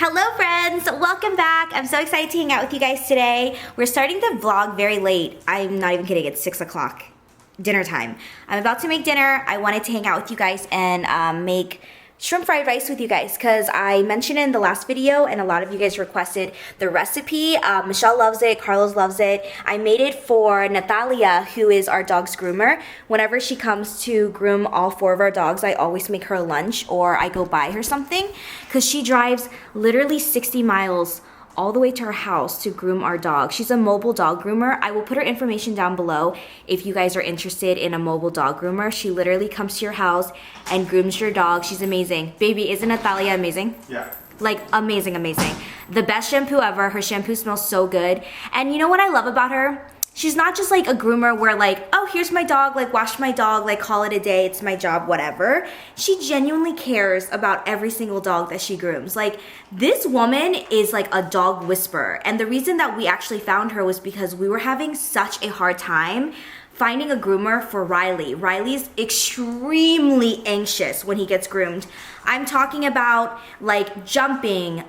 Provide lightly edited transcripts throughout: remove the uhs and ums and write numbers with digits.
Hello friends, welcome back. I'm so excited to hang out with you guys today. We're starting the vlog very late. I'm not even kidding, it's 6 o'clock, dinner time. I'm about to make dinner. I wanted to hang out with you guys and make shrimp fried rice with you guys because I mentioned it in the last video and a lot of you guys requested the recipe. Michelle loves it, Carlos loves it. I made it for Natalia, who is our dog's groomer. Whenever she comes to groom all 4 of our dogs, I always make her lunch or I go buy her something because she drives literally 60 miles all the way to her house to groom our dog. She's a mobile dog groomer. I will put her information down below if you guys are interested in a mobile dog groomer. She literally comes to your house and grooms your dog. She's amazing. Baby, isn't Natalia amazing? Yeah. Like amazing, amazing. The best shampoo ever. Her shampoo smells so good. And you know what I love about her? She's not just like a groomer where like, oh, here's my dog, like wash my dog, like call it a day, it's my job, whatever. She genuinely cares about every single dog that she grooms. Like this woman is like a dog whisperer. And the reason that we actually found her was because we were having such a hard time finding a groomer for Riley. Riley's extremely anxious when he gets groomed. I'm talking about like jumping,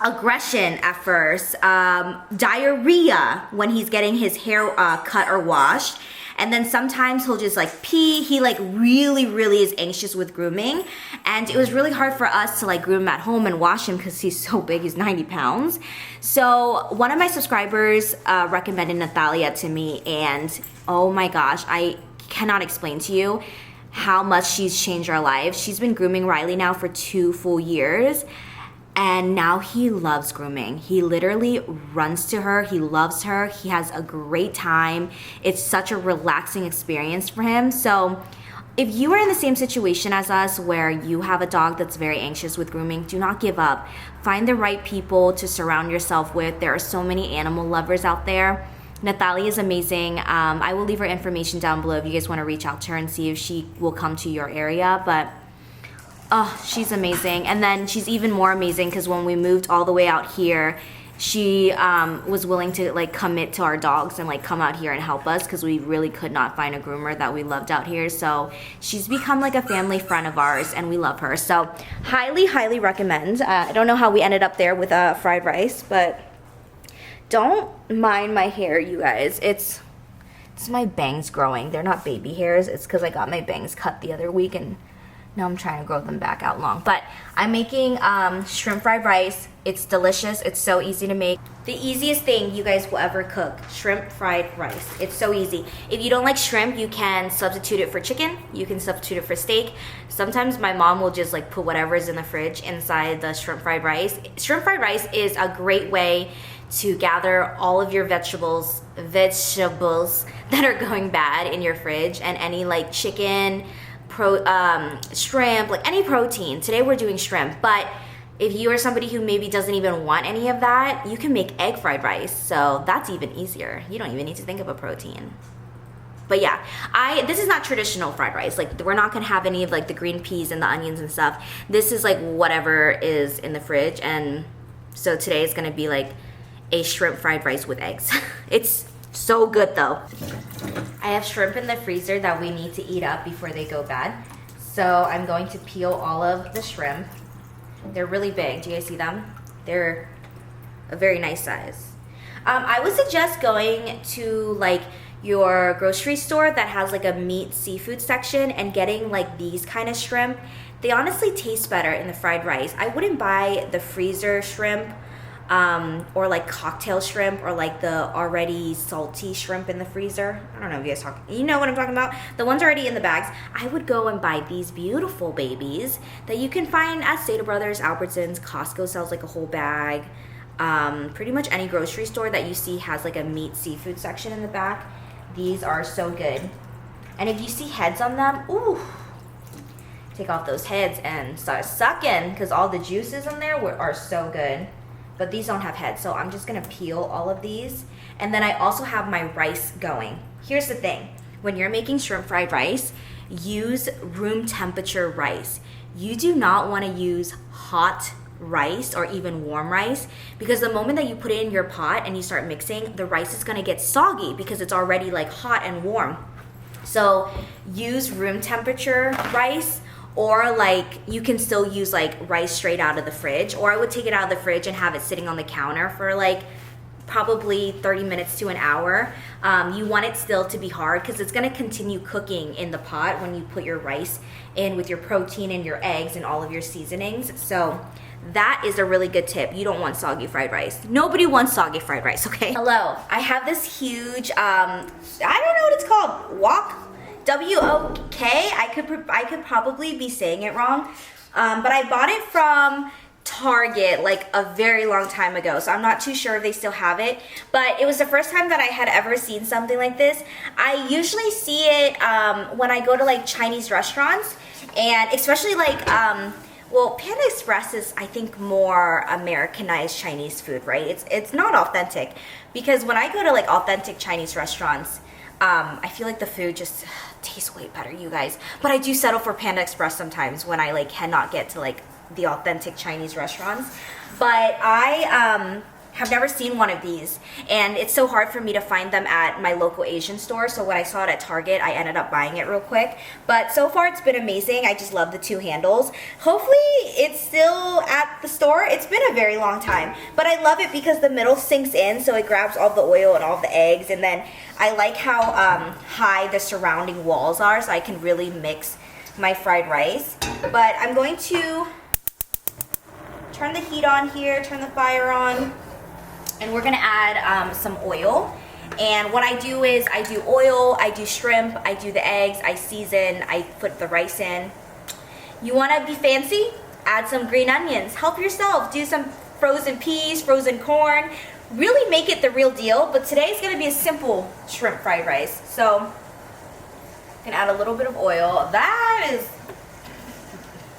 aggression at first, diarrhea when he's getting his hair cut or washed, and then sometimes he'll just like pee. He like really is anxious with grooming, and it was really hard for us to like groom him at home and wash him because he's so big. He's 90 pounds. So one of my subscribers recommended Natalia to me, and oh my gosh, I cannot explain to you how much she's changed our lives. She's been grooming Riley now for 2 full years. And now he loves grooming. He literally runs to her. He loves her. He has a great time. It's such a relaxing experience for him. So if you are in the same situation as us where you have a dog that's very anxious with grooming, do not give up. Find the right people to surround yourself with. There are so many animal lovers out there. Natalia is amazing. I will leave her information down below if you guys want to reach out to her and see if she will come to your area. But oh, she's amazing. And then she's even more amazing because when we moved all the way out here, she was willing to like commit to our dogs and like come out here and help us because we really could not find a groomer that we loved out here. So she's become like a family friend of ours and we love her. So highly recommend. I don't know how we ended up there with fried rice, but don't mind my hair, you guys. It's my bangs growing. They're not baby hairs. It's because I got my bangs cut the other week and now I'm trying to grow them back out long. But I'm making shrimp fried rice. It's delicious. It's so easy to make. The easiest thing you guys will ever cook, shrimp fried rice. It's so easy. If you don't like shrimp, you can substitute it for chicken. You can substitute it for steak. Sometimes my mom will just like put whatever is in the fridge inside the shrimp fried rice. Shrimp fried rice is a great way to gather all of your vegetables that are going bad in your fridge and any like chicken, shrimp, like any protein. Today we're doing shrimp, but if you are somebody who maybe doesn't even want any of that, you can make egg fried rice. So that's even easier. You don't even need to think of a protein. But yeah, this is not traditional fried rice. Like we're not gonna have any of like the green peas and the onions and stuff. This is like whatever is in the fridge. And so today is gonna be like a shrimp fried rice with eggs. It's so good though. I have shrimp in the freezer that we need to eat up before they go bad. So I'm going to peel all of the shrimp. They're really big. Do you guys see them? They're a very nice size. I would suggest going to like your grocery store that has like a meat seafood section and getting like these kind of shrimp. They honestly taste better in the fried rice. I wouldn't buy the freezer shrimp or like cocktail shrimp or like the already salty shrimp in the freezer. I don't know if you guys you know what I'm talking about. The ones already in the bags. I would go and buy these beautiful babies that you can find at Stater Brothers, Albertsons. Costco sells like a whole bag. Pretty much any grocery store that you see has like a meat seafood section in the back. These are so good. And if you see heads on them, ooh, take off those heads and start sucking because all the juices in there are so good. But these don't have heads, so I'm just gonna peel all of these. And then I also have my rice going. Here's the thing, when you're making shrimp fried rice, use room temperature rice. You do not wanna use hot rice or even warm rice because the moment that you put it in your pot and you start mixing, the rice is gonna get soggy because it's already like hot and warm. So use room temperature rice or like you can still use like rice straight out of the fridge, or I would take it out of the fridge and have it sitting on the counter for like probably 30 minutes to an hour. You want it still to be hard because it's going to continue cooking in the pot when you put your rice in with your protein and your eggs and all of your seasonings. So that is a really good tip. You don't want soggy fried rice. Nobody wants soggy fried rice, okay? Hello, I have this huge, I don't know what it's called, wok? W-O-K? I could probably be saying it wrong, but I bought it from Target like a very long time ago, so I'm not too sure if they still have it, but it was the first time that I had ever seen something like this. I usually see it when I go to like Chinese restaurants, and especially like, well, Panda Express is, I think, more Americanized Chinese food, right? It's not authentic, because when I go to like authentic Chinese restaurants, I feel like the food just tastes way better, you guys. But I do settle for Panda Express sometimes when I like cannot get to like the authentic Chinese restaurants. But I have never seen one of these, and it's so hard for me to find them at my local Asian store. So when I saw it at Target, I ended up buying it real quick. But so far it's been amazing. I just love the two handles. Hopefully it's still at the store. It's been a very long time, but I love it because the middle sinks in, so it grabs all the oil and all the eggs. And then I like how high the surrounding walls are, so I can really mix my fried rice. But I'm going to turn the heat on here, turn the fire on, and we're gonna add some oil. And what I do is I do oil, I do shrimp, I do the eggs, I season, I put the rice in. You wanna be fancy? Add some green onions. Help yourself. Do some frozen peas, frozen corn. Really make it the real deal, but today's gonna be a simple shrimp fried rice. So, I'm gonna add a little bit of oil. That is,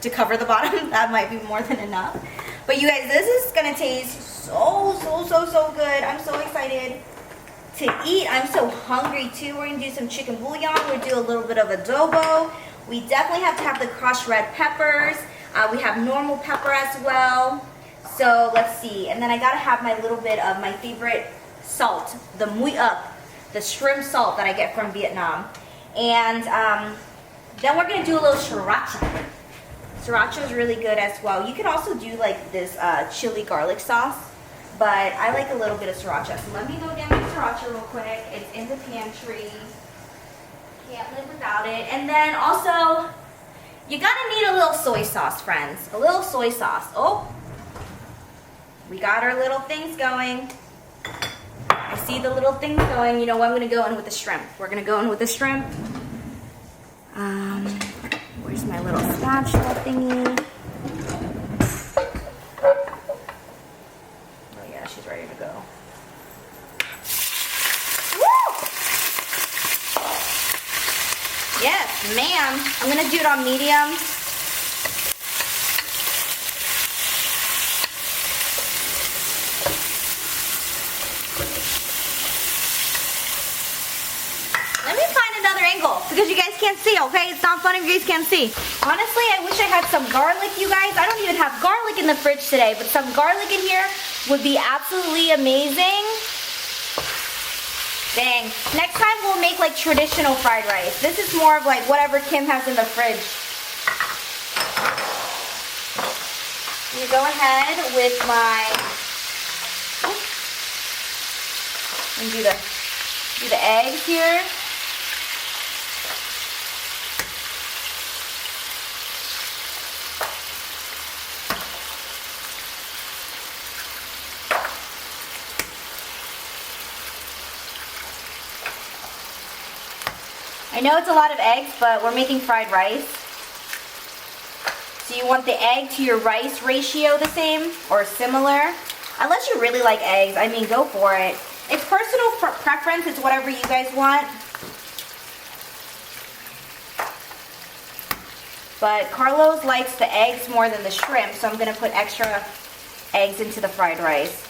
to cover the bottom, that might be more than enough. But you guys, this is gonna taste so good. I'm so excited to eat. I'm so hungry too. We're gonna do some chicken bouillon. We'll do a little bit of adobo. We definitely have to have the crushed red peppers. We have normal pepper as well. So let's see. And then I gotta have my little bit of my favorite salt, the mui up, the shrimp salt that I get from Vietnam. And then we're gonna do a little sriracha. Sriracha is really good as well. You can also do like this chili garlic sauce, but I like a little bit of sriracha. So let me go get my sriracha real quick. It's in the pantry. Can't live without it. And then also, you're gonna need a little soy sauce, friends. A little soy sauce. Oh, we got our little things going. I see the little things going. You know what? I'm gonna go in with the shrimp. We're gonna go in with the shrimp. Where's my little spatula thingy? Oh yeah, she's ready to go. Woo! Yes, ma'am. I'm gonna do it on medium. Because you guys can't see, okay? It's not fun if you guys can't see. Honestly, I wish I had some garlic, you guys. I don't even have garlic in the fridge today, but some garlic in here would be absolutely amazing. Dang. Next time we'll make like traditional fried rice. This is more of like whatever Kim has in the fridge. You go ahead with my, and do the eggs here. I know it's a lot of eggs, but we're making fried rice. So you want the egg to your rice ratio the same or similar. Unless you really like eggs, I mean, go for it. It's personal preference, it's whatever you guys want. But Carlos likes the eggs more than the shrimp, so I'm gonna put extra eggs into the fried rice.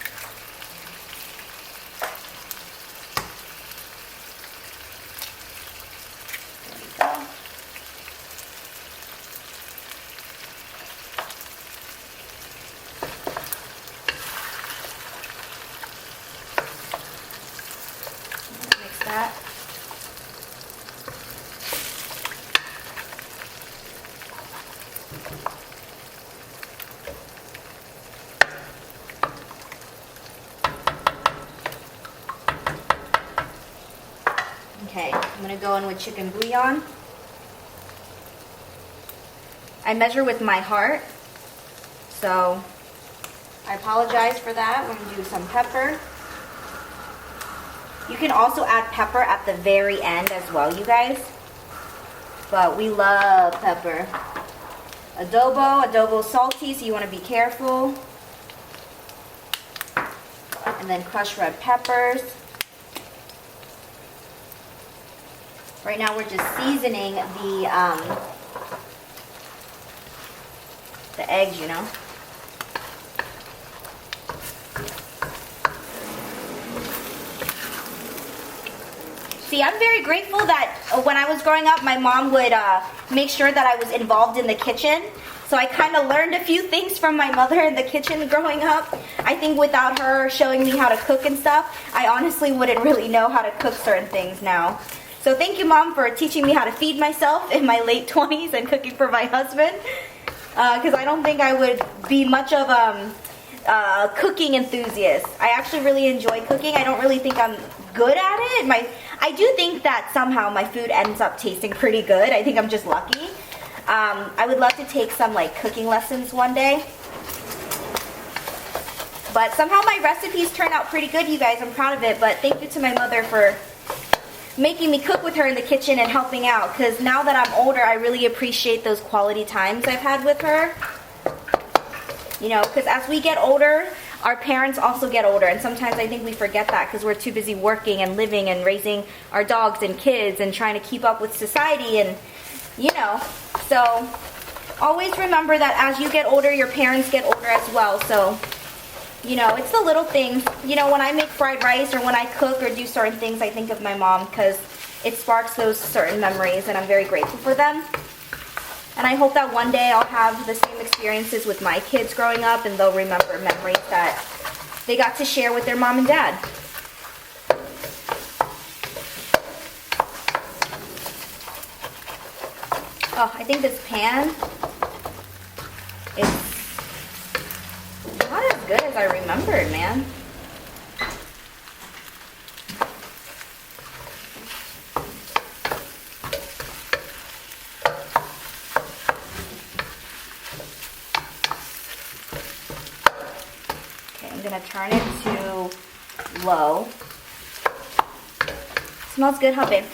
That. I'm gonna go in with chicken bouillon. I measure with my heart, so I apologize for that. I'm gonna do some pepper. You can also add pepper at the very end as well, you guys. But we love pepper. Adobo's salty, so you want to be careful. And then crushed red peppers. Right now we're just seasoning the eggs, you know. See, I'm very grateful that when I was growing up, my mom would make sure that I was involved in the kitchen. So I kind of learned a few things from my mother in the kitchen growing up. I think without her showing me how to cook and stuff, I honestly wouldn't really know how to cook certain things now. So thank you, Mom, for teaching me how to feed myself in my late 20s and cooking for my husband. Because I don't think I would be much of a cooking enthusiast. I actually really enjoy cooking. I don't really think I'm good at it. I do think that somehow my food ends up tasting pretty good. I think I'm just lucky. I would love to take some like cooking lessons one day. But somehow my recipes turn out pretty good, you guys. I'm proud of it. But thank you to my mother for making me cook with her in the kitchen and helping out. Because now that I'm older, I really appreciate those quality times I've had with her. You know, because as we get older, our parents also get older, and sometimes I think we forget that because we're too busy working and living and raising our dogs and kids and trying to keep up with society and, you know. So always remember that as you get older, your parents get older as well. So, you know, it's the little things. You know, when I make fried rice or when I cook or do certain things, I think of my mom because it sparks those certain memories, and I'm very grateful for them. And I hope that one day I'll have the same experiences with my kids growing up, and they'll remember memories that they got to share with their mom and dad. Oh, I think this pan is not as good as I remembered, man. I'm gonna turn it to low. Smells good, huh, babe?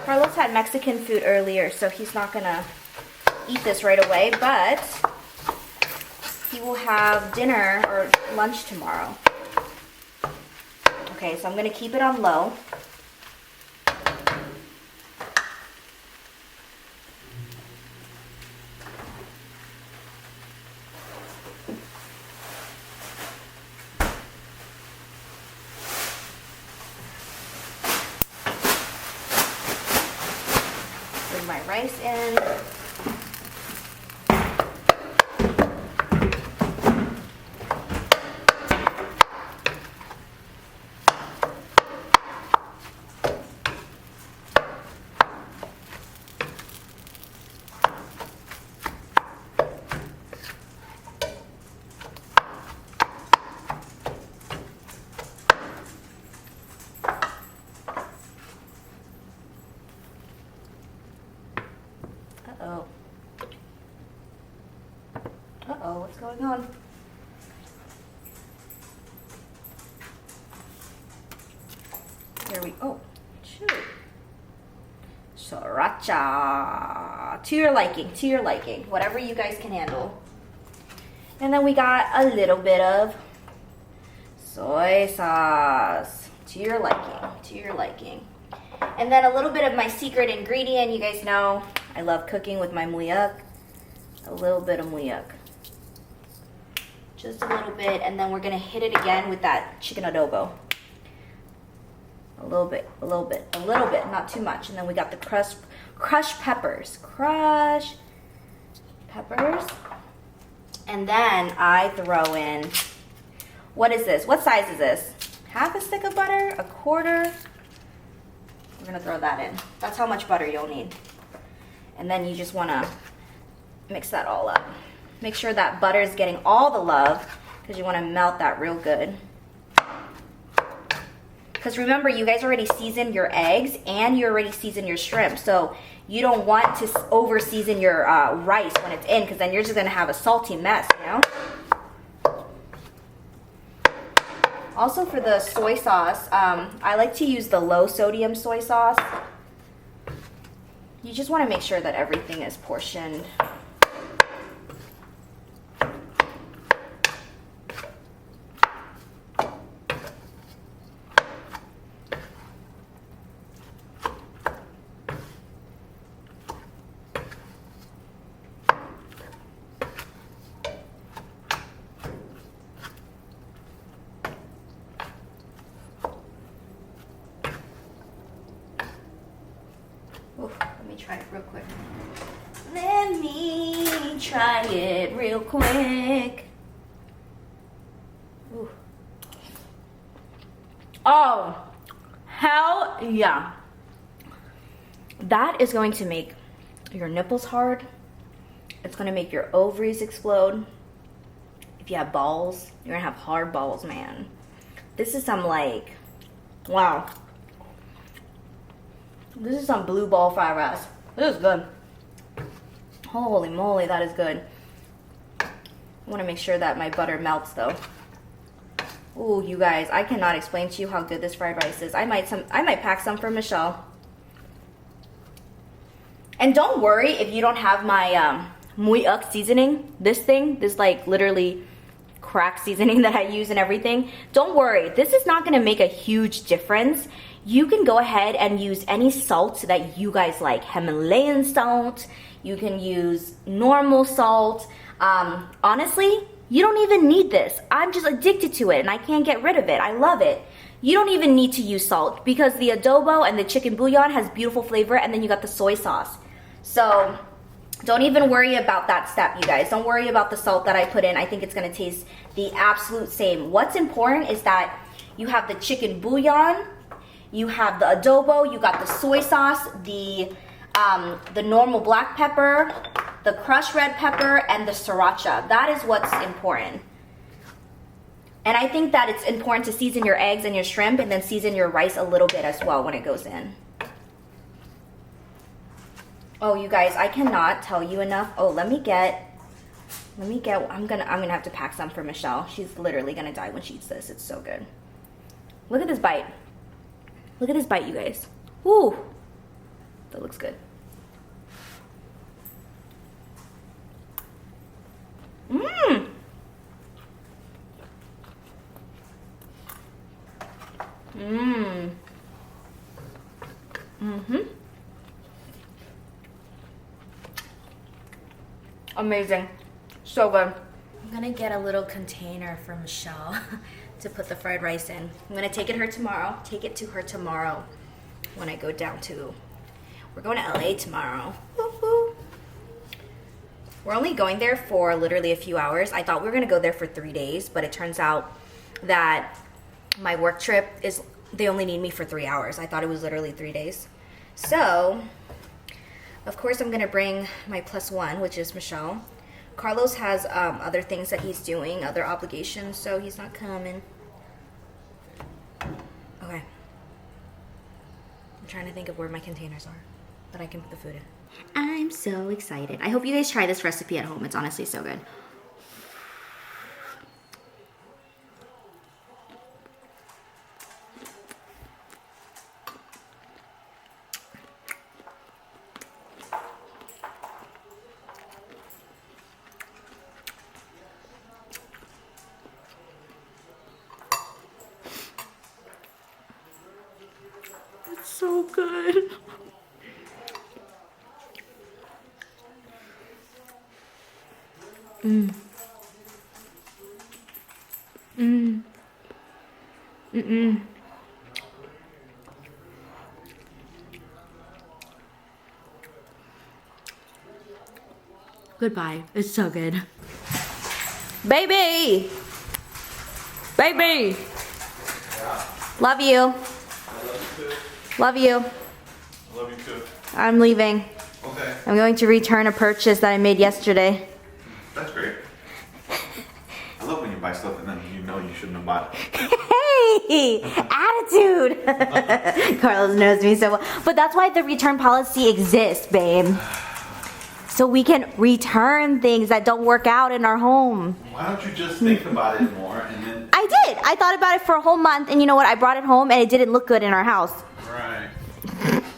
Carlos had Mexican food earlier, so he's not gonna eat this right away, but he will have dinner or lunch tomorrow. Okay, so I'm gonna keep it on low. My rice in. Uh-oh, what's going on? Here we go. Shoot. Sriracha. To your liking. Whatever you guys can handle. And then we got a little bit of soy sauce. To your liking. And then a little bit of my secret ingredient. You guys know I love cooking with my muyak. A little bit of muyak. Just a little bit, and then we're gonna hit it again with that chicken adobo. A little bit, not too much. And then we got the crushed peppers. And then I throw in, what is this? What size is this? Half a stick of butter? A quarter? We're gonna throw that in. That's how much butter you'll need. And then you just wanna mix that all up. Make sure that butter is getting all the love because you want to melt that real good. Because remember, you guys already seasoned your eggs and you already seasoned your shrimp. So you don't want to over season your rice when it's in, because then you're just gonna have a salty mess, you know? Also for the soy sauce, I like to use the low sodium soy sauce. You just want to make sure that everything is portioned. Let me try it real quick. Let me try it real quick. Ooh. Oh, hell yeah. That is going to make your nipples hard. It's going to make your ovaries explode. If you have balls, you're going to have hard balls, man. This is some like, wow. This is some blue ball fried rice. This is good. Holy moly, that is good. I want to make sure that my butter melts though. Ooh, you guys, I cannot explain to you how good this fried rice is. I might pack some for Michelle. And don't worry if you don't have my muy uk seasoning. This like literally crack seasoning that I use and everything. Don't worry, this is not going to make a huge difference. You can go ahead and use any salt that you guys like. Himalayan salt, you can use normal salt. Honestly, you don't even need this. I'm just addicted to it and I can't get rid of it. I love it. You don't even need to use salt because the adobo and the chicken bouillon has beautiful flavor, and then you got the soy sauce. So don't even worry about that step, you guys. Don't worry about the salt that I put in. I think it's gonna taste the absolute same. What's important is that you have the chicken bouillon, you have the adobo, you got the soy sauce, the normal black pepper, the crushed red pepper, and the sriracha. That is what's important. And I think that it's important to season your eggs and your shrimp and then season your rice a little bit as well when it goes in. Oh, you guys, I cannot tell you enough. Oh, let me get, I'm gonna have to pack some for Michelle. She's literally gonna die when she eats this. It's so good. Look at this bite. Look at this bite, you guys. Ooh, that looks good. Mmm. Mmm. Mm-hmm. Amazing. So good. I'm gonna get a little container for Michelle to put the fried rice in. I'm gonna take it to her tomorrow when I go down to, we're going to LA tomorrow. Woo-hoo. We're only going there for literally a few hours. I thought we were gonna go there for 3 days, but it turns out that my work trip is, they only need me for 3 hours. I thought it was literally 3 days. So, of course I'm gonna bring my +1, which is Michelle. Carlos has other things that he's doing, other obligations, so he's not coming. Okay. I'm trying to think of where my containers are that I can put the food in. I'm so excited. I hope you guys try this recipe at home. It's honestly so good. It's so good. Mmm. Mmm. Mm-mm. Goodbye. It's so good. Baby! Baby! Yeah. Love you. I love you too. Love you. I love you too. I'm leaving. Okay. I'm going to return a purchase that I made yesterday. That's great. I love when you buy stuff and then you know you shouldn't have bought it. Hey, attitude. Carlos knows me so well. But that's why the return policy exists, babe. So we can return things that don't work out in our home. Why don't you just think about it more and then... I did. I thought about it for a whole month, and you know what? I brought it home, and it didn't look good in our house. Right.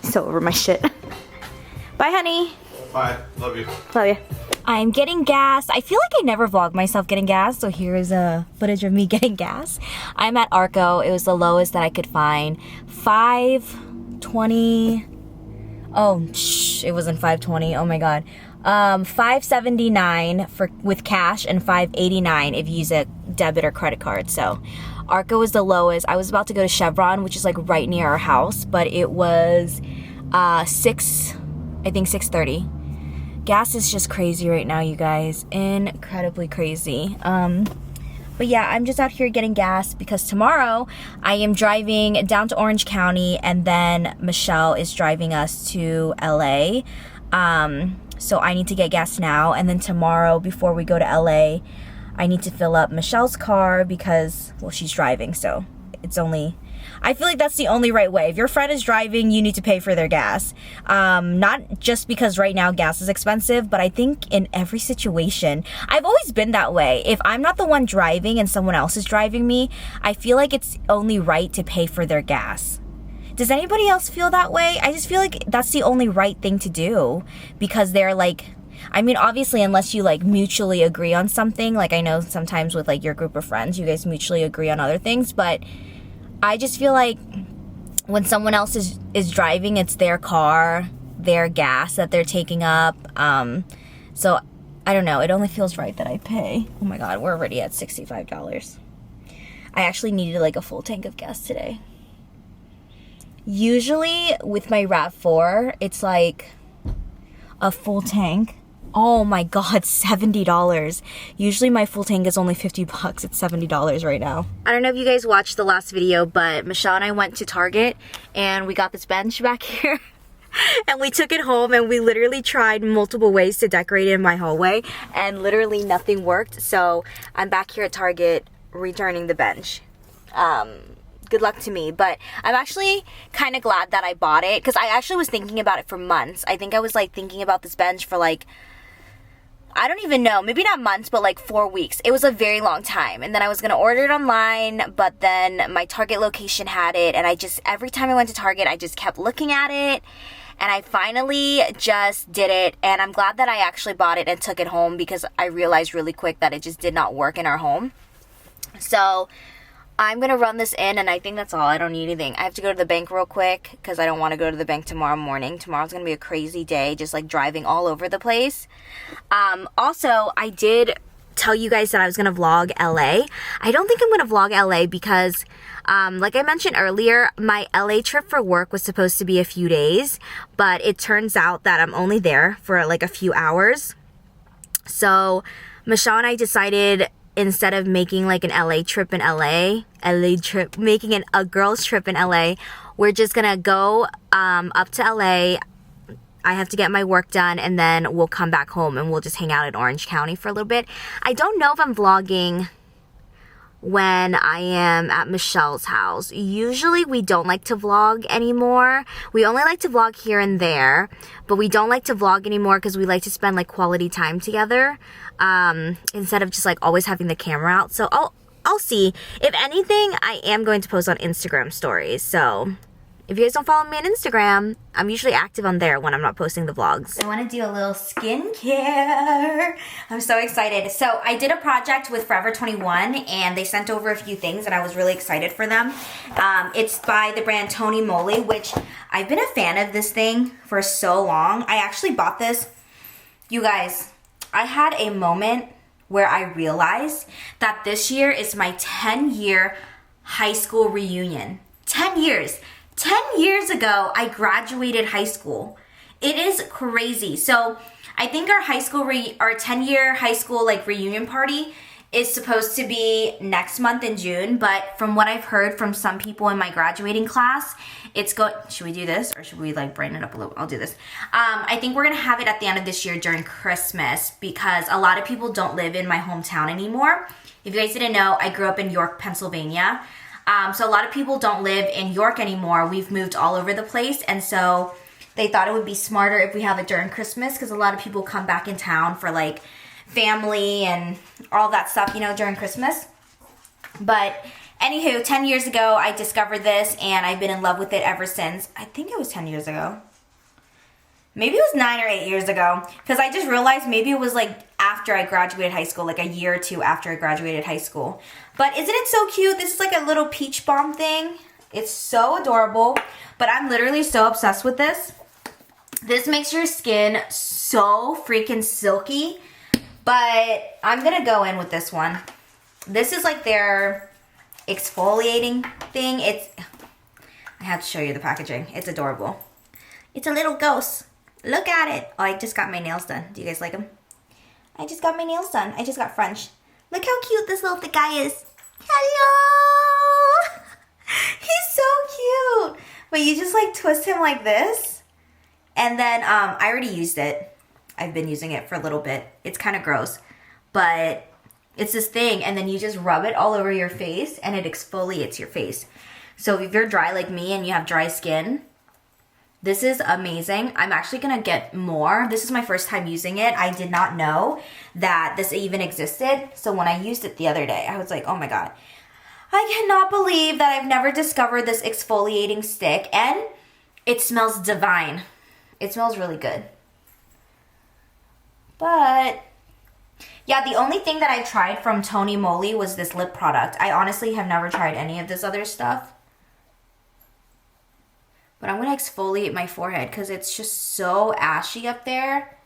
So over my shit. Bye, honey. Bye. Love you. Love you. I'm getting gas. I feel like I never vlog myself getting gas, so here's a footage of me getting gas. I'm at Arco. It was the lowest that I could find. 520. Oh, it wasn't 520. Oh my god. 579 with cash and 589 if you use a debit or credit card. So Arco was the lowest. I was about to go to Chevron, which is like right near our house, but it was I think 630. Gas is just crazy right now, you guys. Incredibly crazy. But yeah, I'm just out here getting gas because tomorrow I am driving down to Orange County, and then Michelle is driving us to LA. So I need to get gas now, and then tomorrow before we go to LA, I need to fill up Michelle's car because, well, she's driving, so I feel like that's the only right way. If your friend is driving, you need to pay for their gas. Not just because right now gas is expensive, but I think in every situation, I've always been that way. If I'm not the one driving and someone else is driving me, I feel like it's only right to pay for their gas. Does anybody else feel that way? I just feel like that's the only right thing to do because they're like, I mean, obviously, unless you like mutually agree on something, like I know sometimes with like your group of friends, you guys mutually agree on other things, but I just feel like when someone else is driving, it's their car, their gas that they're taking up. So I don't know. It only feels right that I pay. Oh my God, we're already at $65. I actually needed like a full tank of gas today. Usually with my RAV4, it's like a full tank. Oh my God, $70. Usually my full tank is only 50 bucks. It's $70 right now. I don't know if you guys watched the last video, but Michelle and I went to Target and we got this bench back here. And we took it home and we literally tried multiple ways to decorate it in my hallway and literally nothing worked. So I'm back here at Target returning the bench. Good luck to me, but I'm actually kind of glad that I bought it because I actually was thinking about it for months. I think I was like thinking about this bench for like, I don't even know, maybe not months, but like 4 weeks. It was a very long time. And then I was going to order it online, but then my Target location had it. And every time I went to Target, I just kept looking at it. And I finally just did it. And I'm glad that I actually bought it and took it home because I realized really quick that it just did not work in our home. So I'm going to run this in, and I think that's all. I don't need anything. I have to go to the bank real quick because I don't want to go to the bank tomorrow morning. Tomorrow's going to be a crazy day, just like driving all over the place. Also, I did tell you guys that I was going to vlog LA. I don't think I'm going to vlog LA because, like I mentioned earlier, my LA trip for work was supposed to be a few days, but it turns out that I'm only there for like a few hours. So Michelle and I decided, instead of making like an LA trip in making a girls trip in LA, we're just gonna go up to LA. I have to get my work done and then we'll come back home and we'll just hang out in Orange County for a little bit. I don't know if I'm vlogging when I am at Michelle's house. Usually we don't like to vlog anymore. We only like to vlog here and there, but we don't like to vlog anymore because we like to spend like quality time together, instead of just like always having the camera out. So I'll see. If anything, I am going to post on Instagram stories. So if you guys don't follow me on Instagram, I'm usually active on there when I'm not posting the vlogs. I want to do a little skincare. I'm so excited. So I did a project with Forever 21 and they sent over a few things and I was really excited for them. It's by the brand Tony Moly, which I've been a fan of this thing for so long. I actually bought this. You guys, I had a moment where I realized that this year is my 10-year high school reunion. 10 years. 10 years ago, I graduated high school. It is crazy. So I think our high school, our 10-year high school like reunion party is supposed to be next month in June. But from what I've heard from some people in my graduating class, it's should we do this or should we like brighten it up a little? I'll do this. I think we're gonna have it at the end of this year during Christmas because a lot of people don't live in my hometown anymore. If you guys didn't know, I grew up in York, Pennsylvania. So a lot of people don't live in York anymore. We've moved all over the place, and so they thought it would be smarter if we have it during Christmas, because a lot of people come back in town for like family and all that stuff, you know, during Christmas. But anywho, 10 years ago, I discovered this, and I've been in love with it ever since. I think it was 10 years ago. Maybe it was 9 or 8 years ago, because I just realized maybe it was like after I graduated high school, like a year or two after I graduated high school. But isn't it so cute? This is like a little peach balm thing. It's so adorable, but I'm literally so obsessed with this. This makes your skin so freaking silky, but I'm gonna go in with this one. This is like their exfoliating thing. I have to show you the packaging. It's adorable. It's a little ghost. Look at it. Oh, I just got my nails done. Do you guys like them? I just got my nails done. I just got French. Look how cute this little thick guy is. Hello! He's so cute. But you just like twist him like this. And then I already used it. I've been using it for a little bit. It's kind of gross. But it's this thing, and then you just rub it all over your face, and it exfoliates your face. So if you're dry like me and you have dry skin, this is amazing. I'm actually gonna get more. This is my first time using it. I did not know that this even existed. So when I used it the other day, I was like, oh my God. I cannot believe that I've never discovered this exfoliating stick, and it smells divine. It smells really good. But yeah, the only thing that I tried from Tony Moly was this lip product. I honestly have never tried any of this other stuff. But I'm going to exfoliate my forehead because it's just so ashy up there.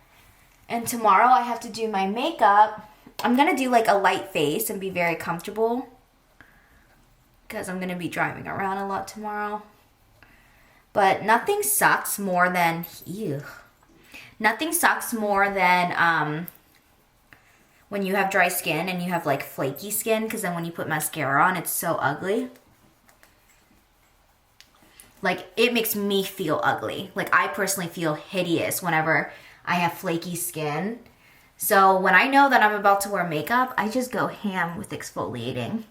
And tomorrow I have to do my makeup. I'm going to do like a light face and be very comfortable, because I'm going to be driving around a lot tomorrow. But nothing sucks more than... Ew. Nothing sucks more than... when you have dry skin and you have like flaky skin, because then when you put mascara on, it's so ugly. Like, it makes me feel ugly. Like, I personally feel hideous whenever I have flaky skin. So when I know that I'm about to wear makeup, I just go ham with exfoliating.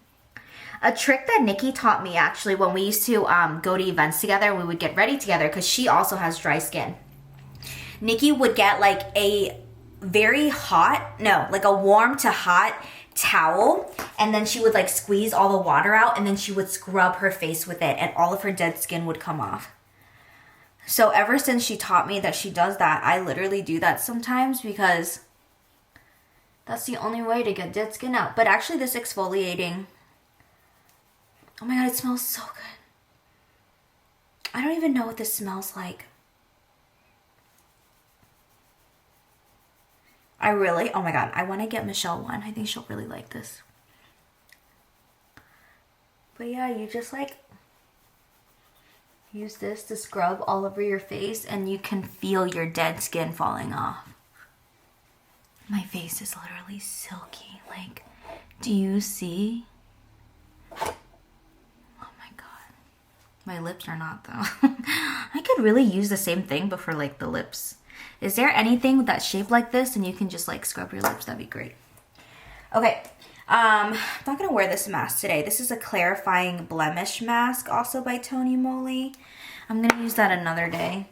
A trick that Nikki taught me, actually, when we used to go to events together, we would get ready together, because she also has dry skin. Nikki would get like a very hot, no, like a warm to hot towel, and then she would like squeeze all the water out, and then she would scrub her face with it, and all of her dead skin would come off. So ever since she taught me that she does that, I literally do that sometimes, because that's the only way to get dead skin out. But actually this exfoliating, oh my God, it smells so good. I don't even know what this smells like. Oh my God, I want to get Michelle one. I think she'll really like this. But yeah, you just like use this to scrub all over your face, and you can feel your dead skin falling off. My face is literally silky. Like, do you see? Oh my God. My lips are not though. I could really use the same thing, but for like the lips. Is there anything that's shaped like this and you can just like scrub your lips? That'd be great. Okay, I'm not gonna wear this mask today. This is a clarifying blemish mask, also by Tony Moly. I'm gonna use that another day.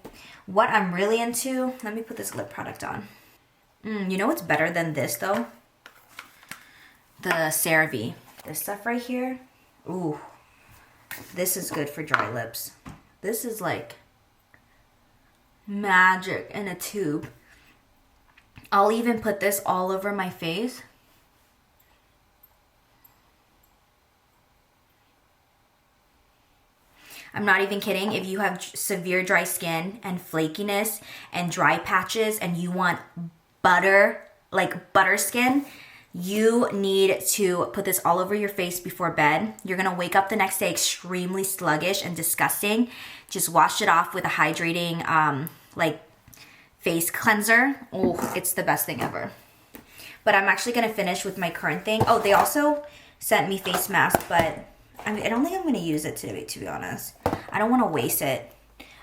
What I'm really into, let me put this lip product on. You know what's better than this though? The CeraVe. This stuff right here. Ooh, this is good for dry lips. This is like magic in a tube. I'll even put this all over my face. I'm not even kidding. If you have severe dry skin and flakiness and dry patches and you want butter, like butter skin, you need to put this all over your face before bed. You're gonna wake up the next day extremely sluggish and disgusting. Just wash it off with a hydrating like face cleanser. Oh, it's the best thing ever. But I'm actually gonna finish with my current thing. Oh, they also sent me face mask, but I don't think I'm gonna use it today, to be honest. I don't wanna waste it.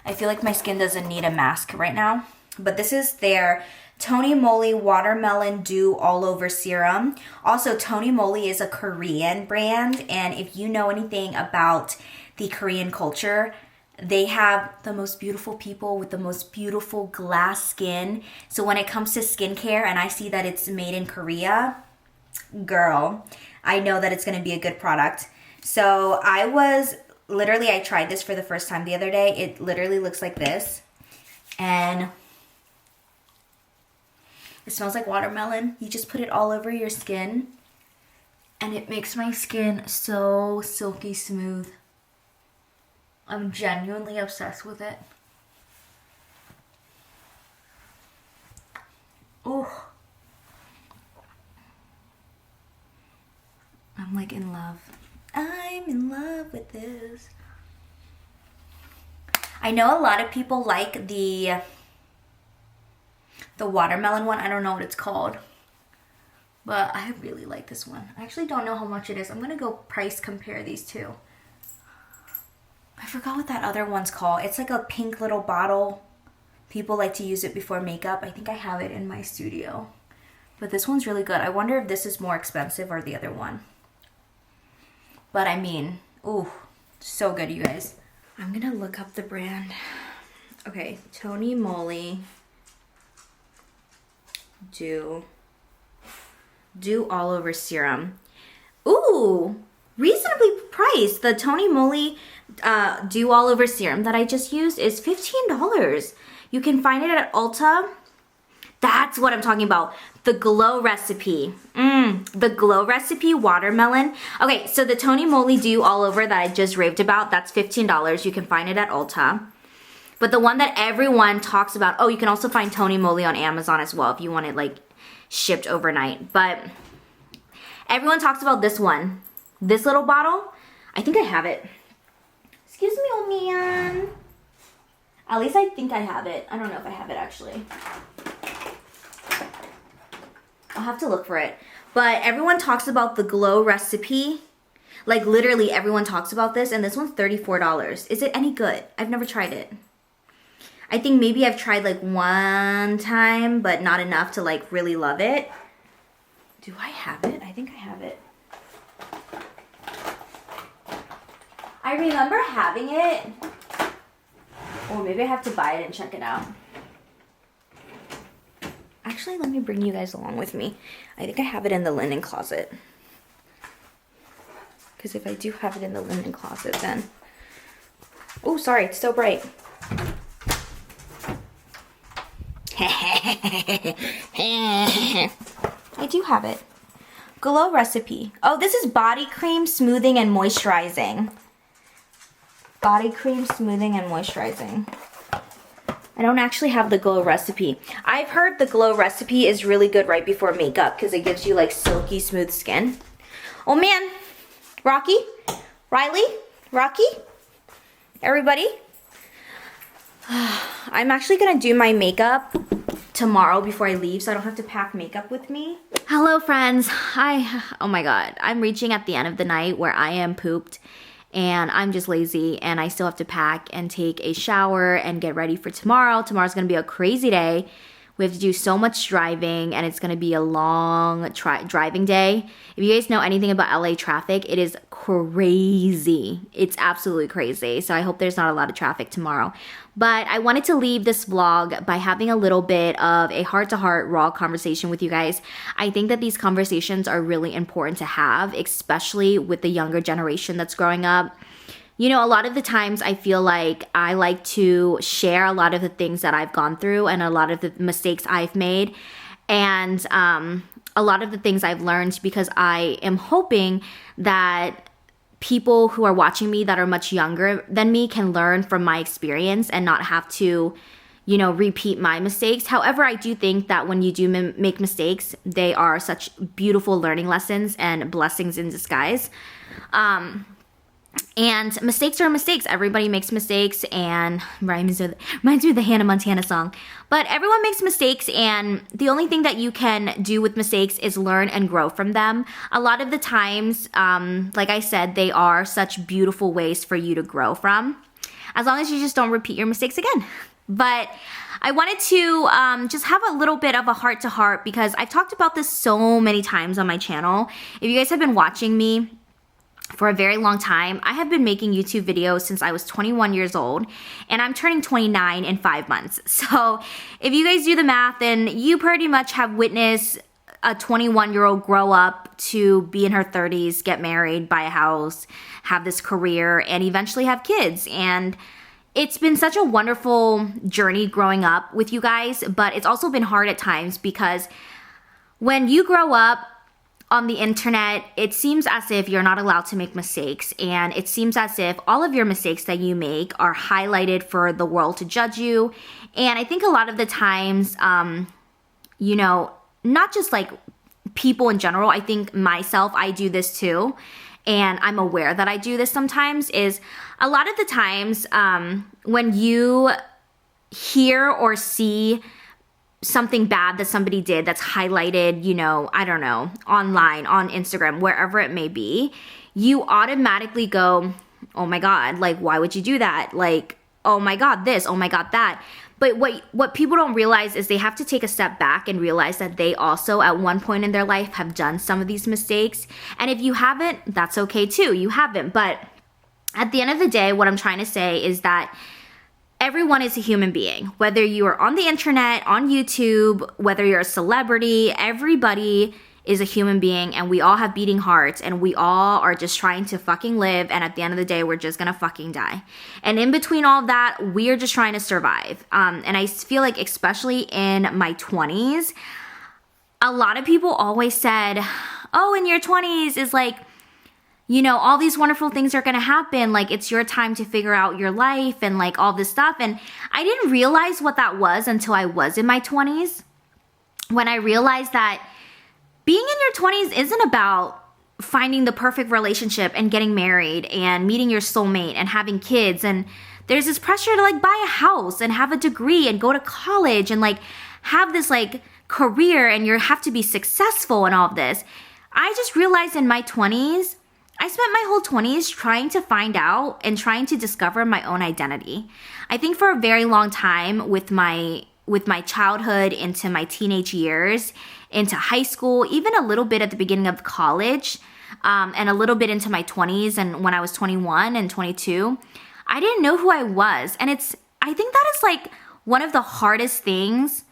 I feel like my skin doesn't need a mask right now. But this is their Tony Moly Watermelon Dew All Over Serum. Also, Tony Moly is a Korean brand, and if you know anything about the Korean culture, they have the most beautiful people with the most beautiful glass skin. So when it comes to skincare and I see that it's made in Korea, girl, I know that it's going to be a good product. So I tried this for the first time the other day. It literally looks like this. And it smells like watermelon. You just put it all over your skin. And it makes my skin so silky smooth. I'm genuinely obsessed with it. Oh. I'm like in love. I'm in love with this. I know a lot of people like the watermelon one. I don't know what it's called. But I really like this one. I actually don't know how much it is. I'm going to go price compare these two. I forgot what that other one's called. It's like a pink little bottle. People like to use it before makeup. I think I have it in my studio. But this one's really good. I wonder if this is more expensive or the other one. But I mean, ooh, so good, you guys. I'm going to look up the brand. Okay, Tony Moly Dew All Over Serum. Ooh, reasonably priced. The Tony Moly Dew All Over Serum that I just used is $15. You can find it at Ulta. That's what I'm talking about. The Glow Recipe. The Glow Recipe Watermelon. Okay, so the Tony Moly Dew All Over that I just raved about, that's $15. You can find it at Ulta. But the one that everyone talks about, oh, you can also find Tony Moly on Amazon as well if you want it like shipped overnight. But everyone talks about this one. This little bottle, I think I have it. Excuse me, old man. At least I think I have it. I don't know if I have it actually. I'll have to look for it. But everyone talks about the Glow Recipe. Like literally everyone talks about this, and this one's $34. Is it any good? I've never tried it. I think maybe I've tried like one time, but not enough to like really love it. Do I have it? I think I have it. I remember having it. Or maybe I have to buy it and check it out. Actually, let me bring you guys along with me. I think I have it in the linen closet. Because if I do have it in the linen closet, then... Oh, sorry, it's so bright. I do have it. Glow Recipe. Oh, this is body cream, smoothing, and moisturizing. Body cream, smoothing, and moisturizing. I don't actually have the Glow Recipe. I've heard the Glow Recipe is really good right before makeup because it gives you like silky smooth skin. Oh man, Rocky, Riley, Rocky, everybody. I'm actually gonna do my makeup tomorrow before I leave so I don't have to pack makeup with me. Hello friends, oh my god, I'm reaching at the end of the night where I am pooped. And I'm just lazy and I still have to pack and take a shower and get ready for tomorrow. Tomorrow's gonna be a crazy day. We have to do so much driving and it's gonna be a long driving day. If you guys know anything about LA traffic, it is crazy. It's absolutely crazy. So I hope there's not a lot of traffic tomorrow. But I wanted to leave this vlog by having a little bit of a heart-to-heart raw conversation with you guys. I think that these conversations are really important to have, especially with the younger generation that's growing up. You know, a lot of the times I feel like I like to share a lot of the things that I've gone through and a lot of the mistakes I've made and a lot of the things I've learned because I am hoping that people who are watching me that are much younger than me can learn from my experience and not have to, you know, repeat my mistakes. However, I do think that when you do make mistakes, they are such beautiful learning lessons and blessings in disguise. And mistakes are mistakes. Everybody makes mistakes and reminds me of the Hannah Montana song. But everyone makes mistakes and the only thing that you can do with mistakes is learn and grow from them. A lot of the times, like I said, they are such beautiful ways for you to grow from. As long as you just don't repeat your mistakes again. But I wanted to just have a little bit of a heart-to-heart because I've talked about this so many times on my channel. If you guys have been watching me for a very long time, I have been making YouTube videos since I was 21 years old, and I'm turning 29 in 5 months. So if you guys do the math, then you pretty much have witnessed a 21-year-old grow up to be in her 30s, get married, buy a house, have this career, and eventually have kids. And it's been such a wonderful journey growing up with you guys, but it's also been hard at times because when you grow up on the internet, it seems as if you're not allowed to make mistakes, and it seems as if all of your mistakes that you make are highlighted for the world to judge you. And I think a lot of the times, you know, not just like people in general, I think myself, I do this too, and I'm aware that I do this sometimes, is a lot of the times when you hear or see something bad that somebody did that's highlighted, you know, I don't know, online, on Instagram, wherever it may be, you automatically go, oh my God, like, why would you do that? Like, oh my God, this, oh my God, that. But what people don't realize is they have to take a step back and realize that they also at one point in their life have done some of these mistakes. And if you haven't, that's okay too. You haven't. But at the end of the day, what I'm trying to say is that everyone is a human being. Whether you are on the internet, on YouTube, whether you're a celebrity, everybody is a human being, and we all have beating hearts, and we all are just trying to fucking live, and at the end of the day, we're just gonna fucking die. And in between all of that, we're just trying to survive. And I feel like, especially in my 20s, a lot of people always said, oh, in your 20s is like, you know, all these wonderful things are gonna happen, like it's your time to figure out your life and like all this stuff. And I didn't realize what that was until I was in my 20s, when I realized that being in your 20s isn't about finding the perfect relationship and getting married and meeting your soulmate and having kids. And there's this pressure to like buy a house and have a degree and go to college and like have this like career, and you have to be successful and all of this. I just realized in my 20s, I spent my whole 20s trying to find out and trying to discover my own identity. I think for a very long time, with my childhood into my teenage years, into high school, even a little bit at the beginning of college, and a little bit into my 20s and when I was 21 and 22, I didn't know who I was. And I think that is like one of the hardest things.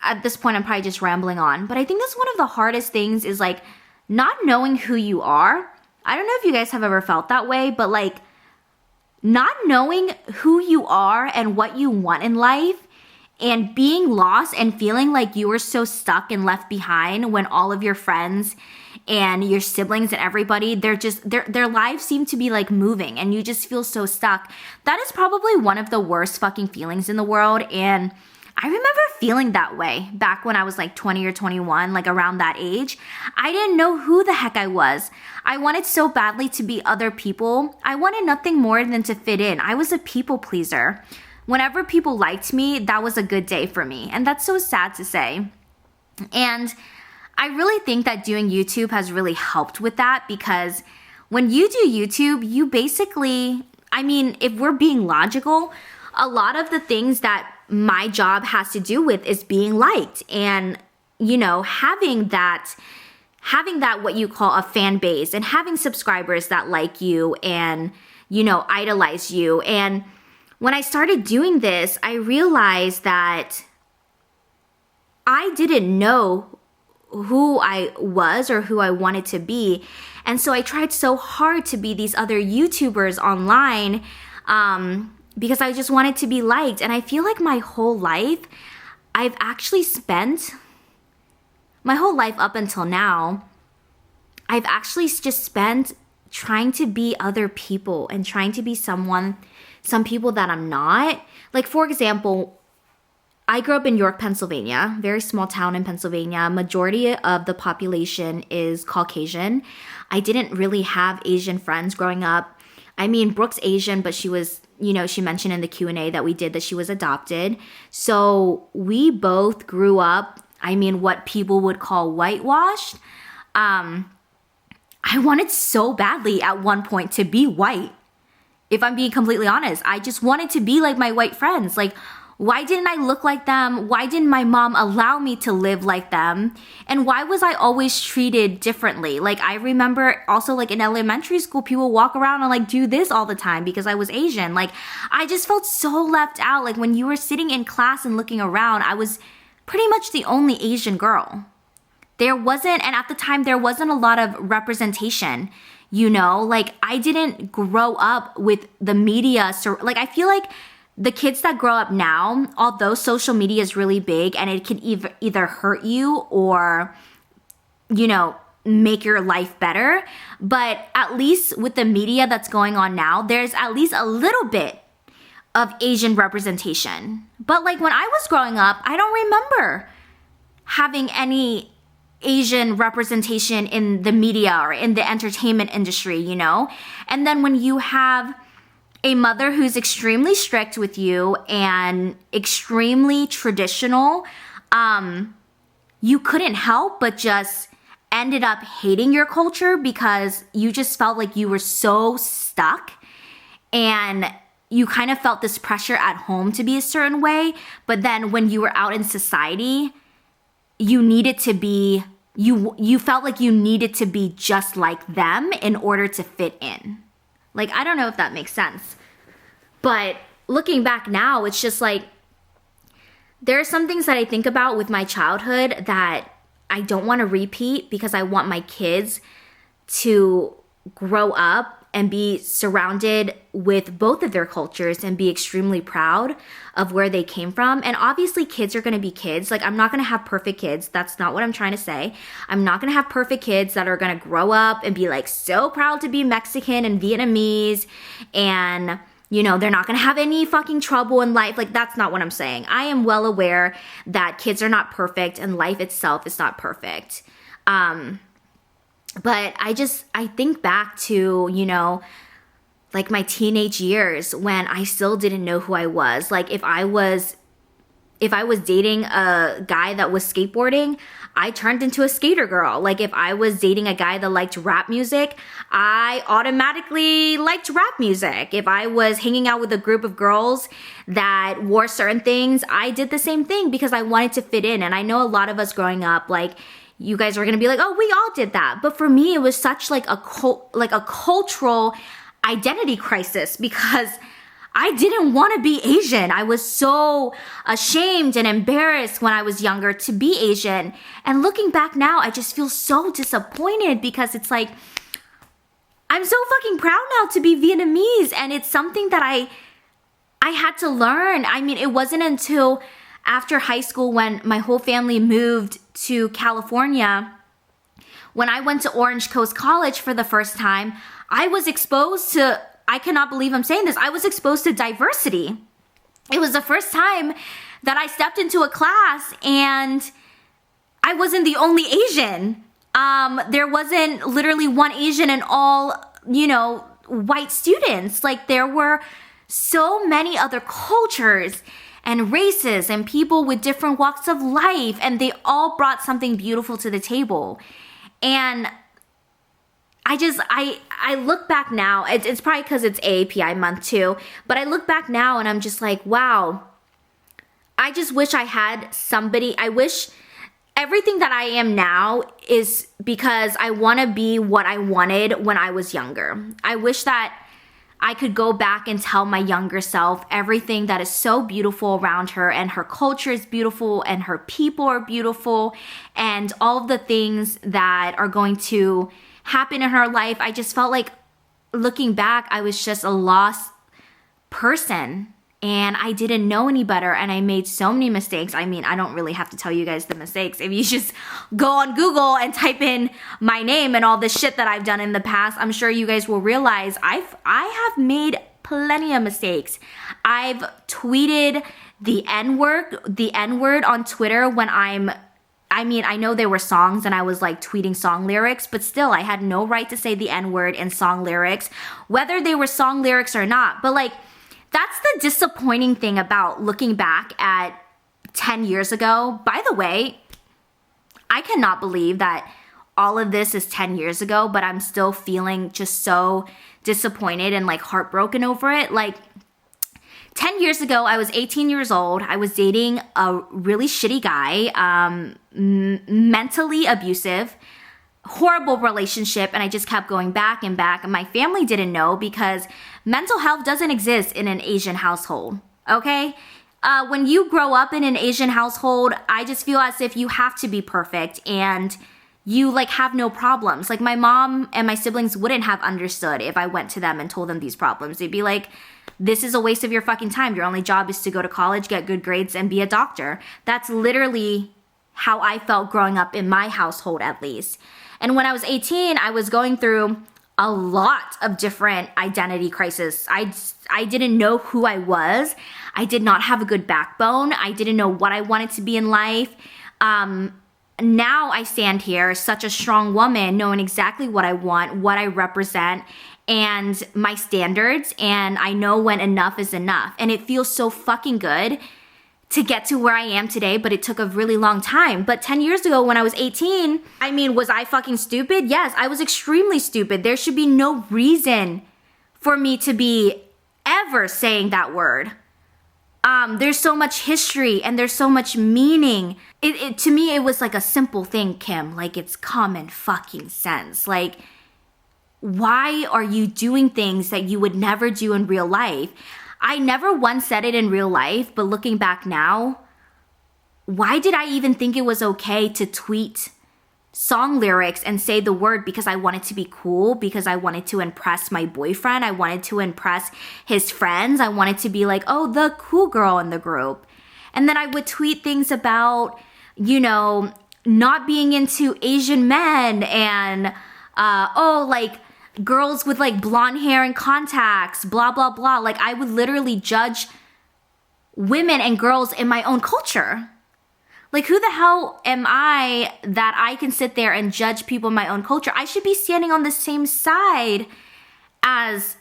At this point, I'm probably just rambling on, but I think that's one of the hardest things, is like not knowing who you are. I don't know if you guys have ever felt that way, but like not knowing who you are and what you want in life, and being lost and feeling like you were so stuck and left behind when all of your friends and your siblings and everybody, their lives seem to be like moving, and you just feel so stuck. That is probably one of the worst fucking feelings in the world. And I remember feeling that way back when I was like 20 or 21, like around that age. I didn't know who the heck I was. I wanted so badly to be other people. I wanted nothing more than to fit in. I was a people pleaser. Whenever people liked me, that was a good day for me. And that's so sad to say. And I really think that doing YouTube has really helped with that, because when you do YouTube, you basically, I mean, if we're being logical, a lot of the things that my job has to do with is being liked, and, you know, having that what you call a fan base, and having subscribers that like you and, you know, idolize you. And when I started doing this, I realized that I didn't know who I was or who I wanted to be. And so I tried so hard to be these other YouTubers online, because I just wanted to be liked. And I feel like my whole life, I've actually spent, my whole life up until now, I've actually just spent trying to be other people and trying to be some people that I'm not. Like, for example, I grew up in York, Pennsylvania, very small town in Pennsylvania. Majority of the population is Caucasian. I didn't really have Asian friends growing up. I mean, Brooke's Asian, but she was, you know, she mentioned in the Q&A that we did that she was adopted. So we both grew up, I mean, what people would call whitewashed. I wanted so badly at one point to be white. If I'm being completely honest, I just wanted to be like my white friends. Like, Why didn't I look like them? Why didn't my mom allow me to live like them? And why was I always treated differently? Like, I remember also, like, in elementary school, people walk around and, like, do this all the time because I was Asian. Like, I just felt so left out. Like, when you were sitting in class and looking around, I was pretty much the only Asian girl. And at the time, there wasn't a lot of representation, you know? Like, I didn't grow up with the media. So, like, I feel like the kids that grow up now, although social media is really big and it can either hurt you or, you know, make your life better. But at least with the media that's going on now, there's at least a little bit of Asian representation. But like when I was growing up, I don't remember having any Asian representation in the media or in the entertainment industry, you know? And then when you have a mother who's extremely strict with you and extremely traditional, you couldn't help but just ended up hating your culture because you just felt like you were so stuck and you kind of felt this pressure at home to be a certain way. But then when you were out in society, you needed to be, you felt like you needed to be just like them in order to fit in. Like, I don't know if that makes sense. But looking back now, it's just like, there are some things that I think about with my childhood that I don't want to repeat because I want my kids to grow up and be surrounded with both of their cultures and be extremely proud of where they came from. And obviously kids are going to be kids. Like, I'm not going to have perfect kids. That's not what I'm trying to say. I'm not going to have perfect kids that are going to grow up and be like so proud to be Mexican and Vietnamese and, you know, they're not going to have any fucking trouble in life. Like, that's not what I'm saying. I am well aware that kids are not perfect and life itself is not perfect. But I think back to, you know, like my teenage years when I still didn't know who I was. Like, if I was dating a guy that was skateboarding, I turned into a skater girl. Like, if I was dating a guy that liked rap music, I automatically liked rap music. If I was hanging out with a group of girls that wore certain things, I did the same thing because I wanted to fit in. And I know a lot of us growing up, like, you guys are gonna be like, oh, we all did that. But for me, it was such like a cultural identity crisis because I didn't want to be Asian. I was so ashamed and embarrassed when I was younger to be Asian. And looking back now, I just feel so disappointed because it's like, I'm so fucking proud now to be Vietnamese. And it's something that I had to learn. I mean, it wasn't until after high school when my whole family moved to California, when I went to Orange Coast College for the first time, I was exposed to, I cannot believe I'm saying this, I was exposed to diversity. It was the first time that I stepped into a class and I wasn't the only Asian. There wasn't literally one Asian in all, you know, white students. Like, there were so many other cultures and races and people with different walks of life, and they all brought something beautiful to the table. And I look back now, it's probably because it's AAPI month too, but I look back now and I'm just like, wow, I just wish I had somebody, I wish everything that I am now is because I want to be what I wanted when I was younger. I wish that I could go back and tell my younger self everything that is so beautiful around her, and her culture is beautiful and her people are beautiful and all of the things that are going to happen in her life. I just felt like looking back, I was just a lost person and I didn't know any better and I made so many mistakes. I mean, I don't really have to tell you guys the mistakes. If you just go on Google and type in my name and all the shit that I've done in the past, I'm sure you guys will realize I have made plenty of mistakes. I've tweeted the N-word on Twitter when I mean, I know there were songs and I was like tweeting song lyrics, but still I had no right to say the N-word in song lyrics, whether they were song lyrics or not. But like, that's the disappointing thing about looking back at 10 years ago. By the way, I cannot believe that all of this is 10 years ago, but I'm still feeling just so disappointed and like heartbroken over it. Like, 10 years ago, I was 18 years old. I was dating a really shitty guy, mentally abusive, horrible relationship, and I just kept going back and back. And my family didn't know because mental health doesn't exist in an Asian household, okay? When you grow up in an Asian household, I just feel as if you have to be perfect and you like have no problems. Like my mom and my siblings wouldn't have understood if I went to them and told them these problems. They'd be like, this is a waste of your fucking time. Your only job is to go to college, get good grades, and be a doctor. That's literally how I felt growing up in my household, at least. And when I was 18, I was going through a lot of different identity crises. I didn't know who I was. I did not have a good backbone. I didn't know what I wanted to be in life. Now I stand here, such a strong woman, knowing exactly what I want, what I represent, and my standards, and I know when enough is enough. And it feels so fucking good to get to where I am today, but it took a really long time. But 10 years ago when I was 18, I mean, was I fucking stupid? Yes, I was extremely stupid. There should be no reason for me to be ever saying that word. There's so much history and there's so much meaning. To me, it was like a simple thing, Kim. Like, it's common fucking sense. Like, why are you doing things that you would never do in real life? I never once said it in real life, but looking back now, why did I even think it was okay to tweet song lyrics and say the word because I wanted to be cool, because I wanted to impress my boyfriend, I wanted to impress his friends, I wanted to be like, oh, the cool girl in the group. And then I would tweet things about, you know, not being into Asian men and, like, girls with like blonde hair and contacts, blah, blah, blah. Like, I would literally judge women and girls in my own culture. Like, who the hell am I that I can sit there and judge people in my own culture? I should be standing on the same side as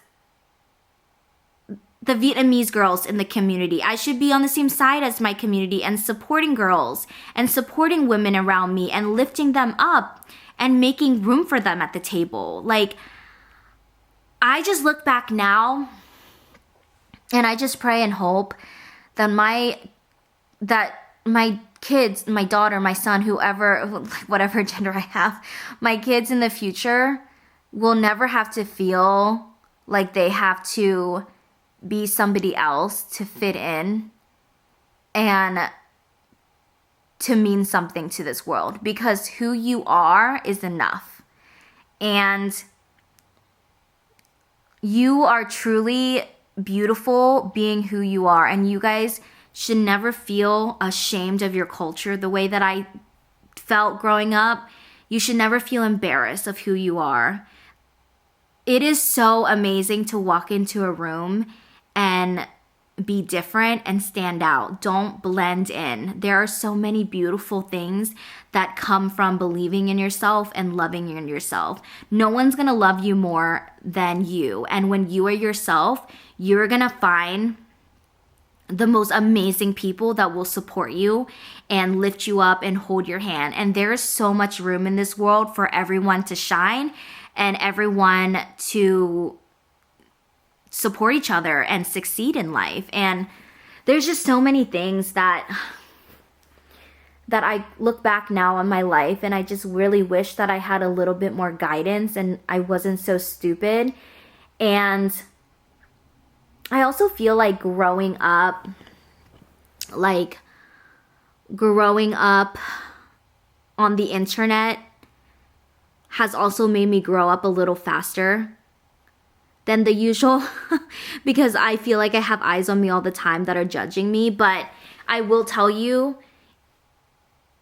the Vietnamese girls in the community. I should be on the same side as my community and supporting girls and supporting women around me and lifting them up and making room for them at the table. Like, I just look back now and I just pray and hope that my kids, my daughter, my son, whoever, whatever gender I have, my kids in the future will never have to feel like they have to be somebody else to fit in and to mean something to this world, because who you are is enough. And you are truly beautiful being who you are, and you guys should never feel ashamed of your culture the way that I felt growing up. You should never feel embarrassed of who you are. It is so amazing to walk into a room and be different and stand out. Don't blend in. There are so many beautiful things that come from believing in yourself and loving in yourself. No one's gonna love you more than you. And when you are yourself, you're gonna find the most amazing people that will support you and lift you up and hold your hand. And there is so much room in this world for everyone to shine and everyone to support each other and succeed in life. And there's just so many things that I look back now on my life and I just really wish that I had a little bit more guidance and I wasn't so stupid. And I also feel like growing up on the internet has also made me grow up a little faster than the usual because I feel like I have eyes on me all the time that are judging me. But I will tell you,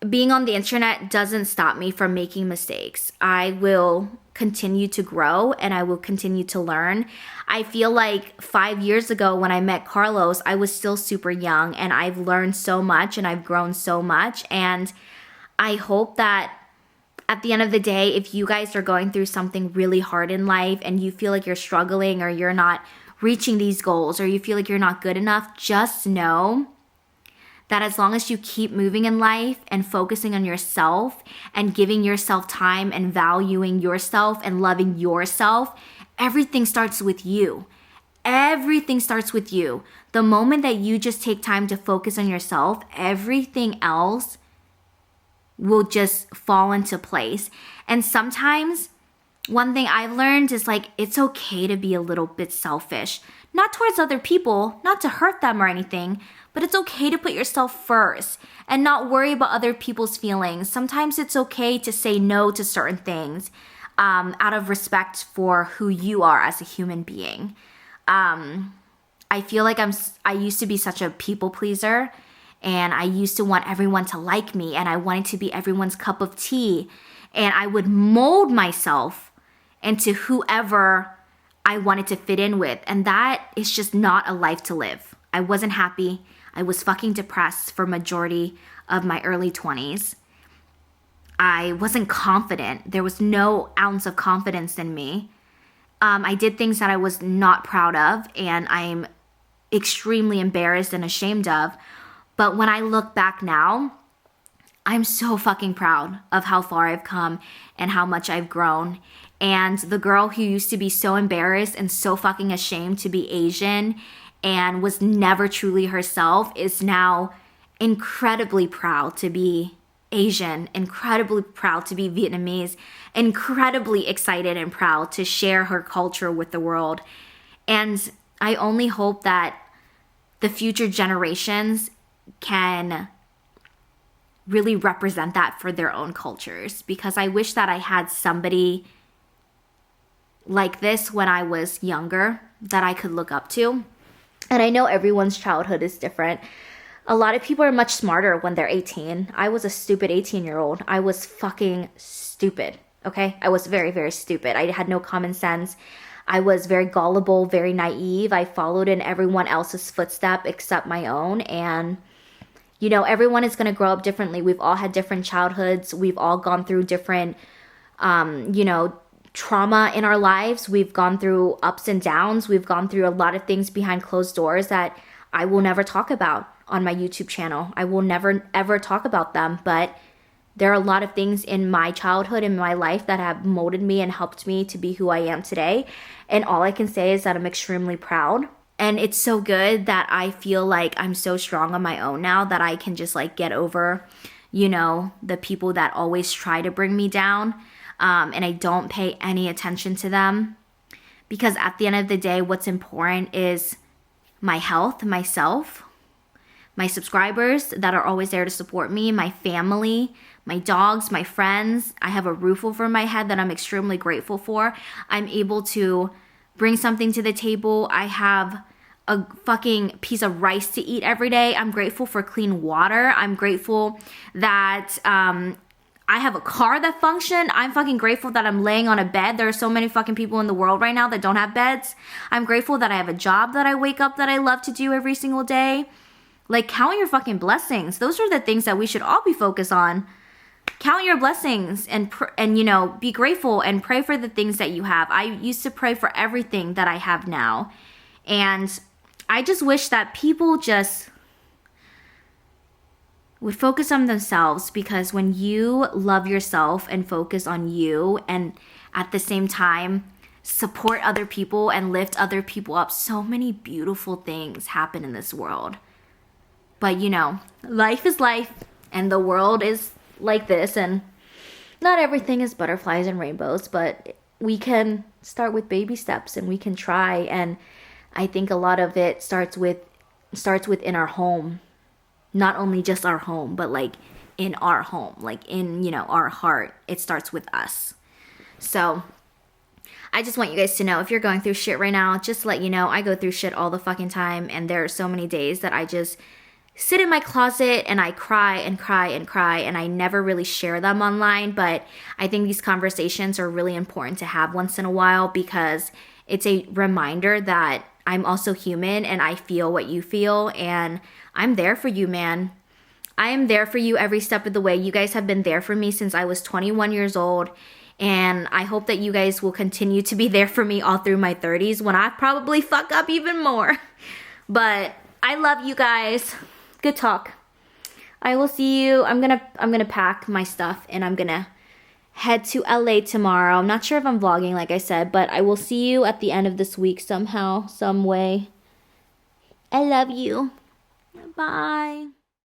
being on the internet doesn't stop me from making mistakes. I will continue to grow and I will continue to learn. I feel like 5 years ago when I met Carlos, I was still super young and I've learned so much and I've grown so much. And I hope that at the end of the day, if you guys are going through something really hard in life and you feel like you're struggling or you're not reaching these goals or you feel like you're not good enough, just know that as long as you keep moving in life and focusing on yourself and giving yourself time and valuing yourself and loving yourself, everything starts with you. Everything starts with you. The moment that you just take time to focus on yourself, everything else will just fall into place. And sometimes one thing I've learned is like, it's okay to be a little bit selfish. Not towards other people, not to hurt them or anything, but it's okay to put yourself first and not worry about other people's feelings. Sometimes it's okay to say no to certain things out of respect for who you are as a human being. I feel like I used to be such a people pleaser, and I used to want everyone to like me, and I wanted to be everyone's cup of tea, and I would mold myself into whoever I wanted to fit in with, and that is just not a life to live. I wasn't happy. I was fucking depressed for majority of my early 20s. I wasn't confident. There was no ounce of confidence in me. I did things that I was not proud of, and I'm extremely embarrassed and ashamed of. But when I look back now, I'm so fucking proud of how far I've come and how much I've grown. And the girl who used to be so embarrassed and so fucking ashamed to be Asian and was never truly herself is now incredibly proud to be Asian, incredibly proud to be Vietnamese, incredibly excited and proud to share her culture with the world. And I only hope that the future generations can really represent that for their own cultures, because I wish that I had somebody like this when I was younger that I could look up to. And I know everyone's childhood is different. A lot of people are much smarter when they're 18. I was a stupid 18-year-old. I was fucking stupid, okay? I was very, very stupid. I had no common sense. I was very gullible, very naive. I followed in everyone else's footstep except my own. And, you know, everyone is going to grow up differently. We've all had different childhoods. We've all gone through different, trauma in our lives. We've gone through ups and downs. We've gone through a lot of things behind closed doors that I will never talk about on my YouTube channel. I will never, ever talk about them. But there are a lot of things in my childhood, in my life, that have molded me and helped me to be who I am today. And all I can say is that I'm extremely proud. And it's so good that I feel like I'm so strong on my own now that I can just like get over, the people that always try to bring me down. And I don't pay any attention to them, because at the end of the day, what's important is my health, myself, my subscribers that are always there to support me, my family, my dogs, my friends. I have a roof over my head that I'm extremely grateful for. I'm able to bring something to the table. I have a fucking piece of rice to eat every day. I'm grateful for clean water. I'm grateful that I have a car that functions. I'm fucking grateful that I'm laying on a bed. There are so many fucking people in the world right now that don't have beds. I'm grateful that I have a job that I wake up that I love to do every single day. Like, count your fucking blessings. Those are the things that we should all be focused on. Count your blessings and be grateful and pray for the things that you have. I used to pray for everything that I have now. And I just wish that people just would focus on themselves, because when you love yourself and focus on you and at the same time support other people and lift other people up, so many beautiful things happen in this world. But life is life, and the world is like this, and not everything is butterflies and rainbows, but we can start with baby steps and we can try. And I think a lot of it starts within our home. Not only just our home, but like in our home, like in, our heart. It starts with us. So I just want you guys to know, if you're going through shit right now, just to let you know, I go through shit all the fucking time. And there are so many days that I just sit in my closet and I cry and cry and cry, and I never really share them online. But I think these conversations are really important to have once in a while, because it's a reminder that I'm also human and I feel what you feel, and I'm there for you, man. I am there for you every step of the way. You guys have been there for me since I was 21 years old, and I hope that you guys will continue to be there for me all through my 30s, when I probably fuck up even more. But I love you guys. Good talk. I will see you. I'm gonna pack my stuff and I'm gonna head to LA tomorrow. I'm not sure if I'm vlogging, like I said, but I will see you at the end of this week somehow, some way. I love you. Bye.